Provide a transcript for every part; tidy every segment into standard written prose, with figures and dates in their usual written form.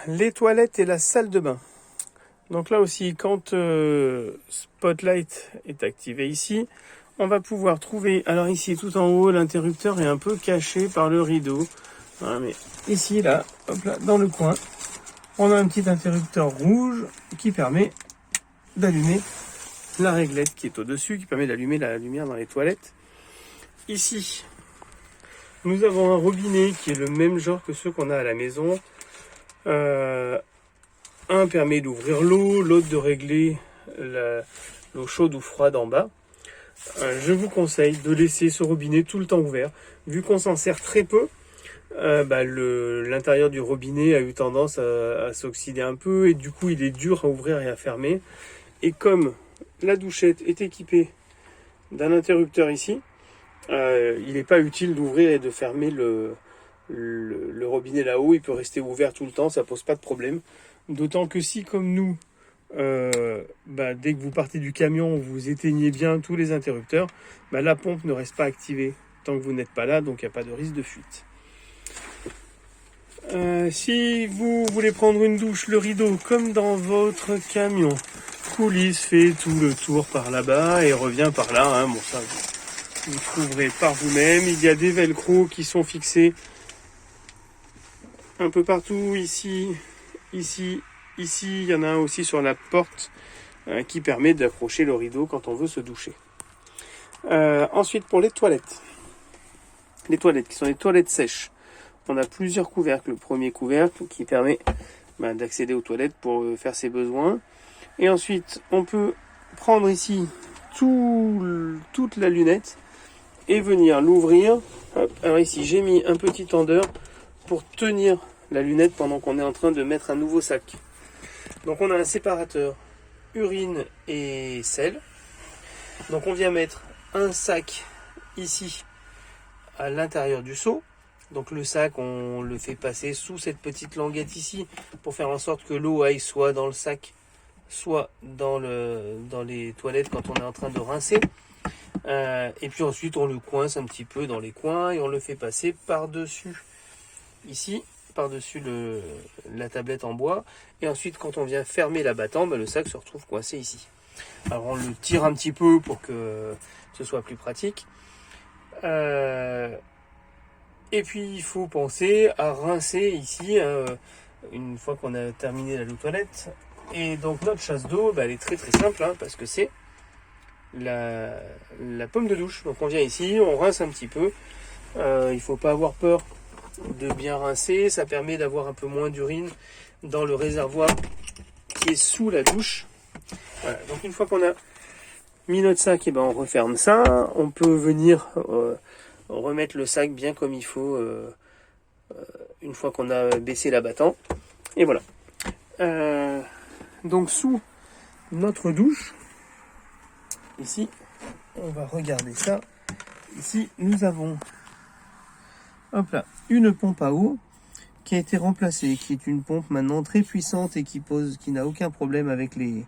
les toilettes et la salle de bain. Donc là aussi, quand Spotlight est activé ici, on va pouvoir trouver, alors ici tout en haut, l'interrupteur est un peu caché par le rideau. Voilà, mais ici, là, hop là, dans le coin, on a un petit interrupteur rouge qui permet d'allumer la réglette qui est au-dessus, qui permet d'allumer la lumière dans les toilettes. Ici, nous avons un robinet qui est le même genre que ceux qu'on a à la maison. Un permet d'ouvrir l'eau, l'autre de régler l'eau chaude ou froide en bas. Je vous conseille de laisser ce robinet tout le temps ouvert. Vu qu'on s'en sert très peu, l'intérieur du robinet a eu tendance à s'oxyder un peu et du coup il est dur à ouvrir et à fermer. Et comme la douchette est équipée d'un interrupteur ici, il n'est pas utile d'ouvrir et de fermer le robinet là-haut. Il peut rester ouvert tout le temps, ça pose pas de problème. D'autant que si, comme nous, dès que vous partez du camion, vous éteignez bien tous les interrupteurs, la pompe ne reste pas activée tant que vous n'êtes pas là, donc il n'y a pas de risque de fuite. Si vous voulez prendre une douche, le rideau, comme dans votre camion, coulisse, fait tout le tour par là-bas et revient par là. Bon, ça, vous trouverez par vous-même. Il y a des velcro qui sont fixés un peu partout, ici, il y en a un aussi sur la porte qui permet d'accrocher le rideau quand on veut se doucher. Ensuite, pour les toilettes qui sont les toilettes sèches, on a plusieurs couvercles. Le premier couvercle qui permet d'accéder aux toilettes pour faire ses besoins. Et ensuite, on peut prendre ici toute la lunette et venir l'ouvrir. Alors ici, j'ai mis un petit tendeur pour tenir la lunette pendant qu'on est en train de mettre un nouveau sac. Donc on a un séparateur urine et sel. Donc on vient mettre un sac ici à l'intérieur du seau. Donc le sac, on le fait passer sous cette petite languette ici pour faire en sorte que l'eau aille soit dans le sac, soit dans les toilettes quand on est en train de rincer. Et puis ensuite on le coince un petit peu dans les coins et on le fait passer par-dessus ici, par-dessus la tablette en bois. Et ensuite quand on vient fermer l'abattant, le sac se retrouve coincé ici. Alors on le tire un petit peu pour que ce soit plus pratique. Et puis il faut penser à rincer ici une fois qu'on a terminé la toilette. Et donc notre chasse d'eau, elle est très très simple parce que c'est la pomme de douche. Donc on vient ici, on rince un petit peu. Il ne faut pas avoir peur de bien rincer. Ça permet d'avoir un peu moins d'urine dans le réservoir qui est sous la douche. Voilà. Donc une fois qu'on a mis notre sac, on referme ça. On peut venir remettre le sac bien comme il faut une fois qu'on a baissé l'abattant. Et voilà. Donc sous notre douche, ici, on va regarder ça. Ici, nous avons une pompe à eau qui a été remplacée, qui est une pompe maintenant très puissante et qui n'a aucun problème avec les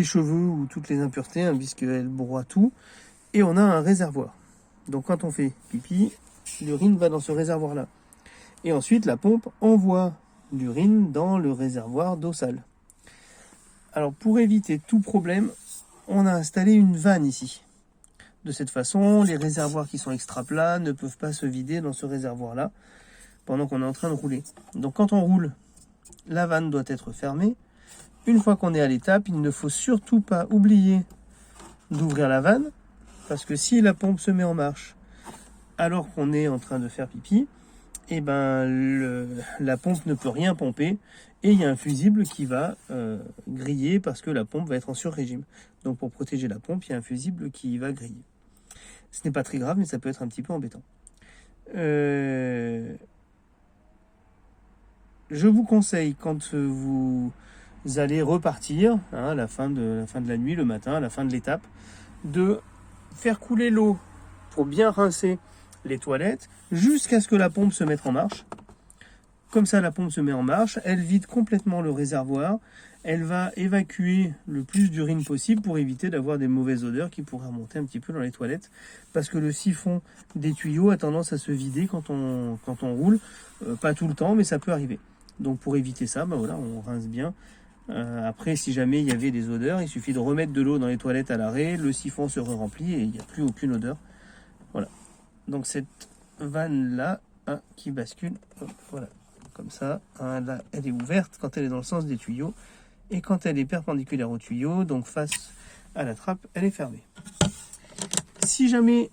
cheveux ou toutes les impuretés, puisqu'elle broie tout. Et on a un réservoir. Donc quand on fait pipi, l'urine va dans ce réservoir-là. Et ensuite, la pompe envoie l'urine dans le réservoir d'eau sale. Alors pour éviter tout problème, on a installé une vanne ici. De cette façon, les réservoirs qui sont extra plats ne peuvent pas se vider dans ce réservoir-là pendant qu'on est en train de rouler. Donc quand on roule, la vanne doit être fermée. Une fois qu'on est à l'étape, il ne faut surtout pas oublier d'ouvrir la vanne, parce que si la pompe se met en marche alors qu'on est en train de faire pipi, la pompe ne peut rien pomper et il y a un fusible qui va griller parce que la pompe va être en sur-régime. Donc pour protéger la pompe, il y a un fusible qui va griller. Ce n'est pas très grave, mais ça peut être un petit peu embêtant. Je vous conseille, quand vous allez repartir à la fin de la nuit, le matin, à la fin de l'étape, de faire couler l'eau pour bien rincer les toilettes jusqu'à ce que la pompe se mette en marche. Comme ça, la pompe se met en marche, elle vide complètement le réservoir, elle va évacuer le plus d'urine possible pour éviter d'avoir des mauvaises odeurs qui pourraient remonter un petit peu dans les toilettes, parce que le siphon des tuyaux a tendance à se vider quand on roule, pas tout le temps, mais ça peut arriver. Donc pour éviter ça, bah voilà, on rince bien. Après, si jamais il y avait des odeurs, il suffit de remettre de l'eau dans les toilettes à l'arrêt, le siphon se remplit et il n'y a plus aucune odeur. Voilà. Donc cette vanne là, hein, qui bascule, hop, voilà, comme ça. Hein, là, elle est ouverte quand elle est dans le sens des tuyaux. Et quand elle est perpendiculaire au tuyau, donc face à la trappe, elle est fermée. Si jamais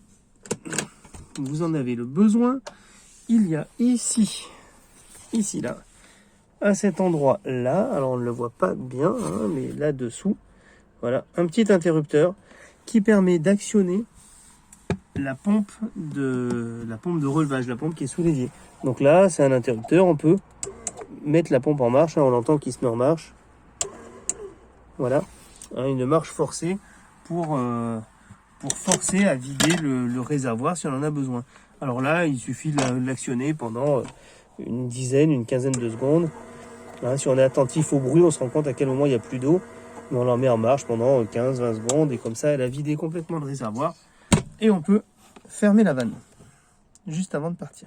vous en avez le besoin, il y a ici là, à cet endroit là, alors on ne le voit pas bien, hein, mais là dessous, voilà, un petit interrupteur qui permet d'actionner la pompe de relevage, la pompe qui est sous l'évier. Donc là, c'est un interrupteur, on peut mettre la pompe en marche, hein, on entend qu'il se met en marche. Voilà, hein, une marche forcée pour forcer à vider le réservoir si on en a besoin. Alors là, il suffit de l'actionner pendant une dizaine, une quinzaine de secondes. Hein, si on est attentif au bruit, on se rend compte à quel moment il n'y a plus d'eau. On l'en met en marche pendant 15-20 secondes et comme ça, elle a vidé complètement le réservoir. Et on peut fermer la vanne juste avant de partir.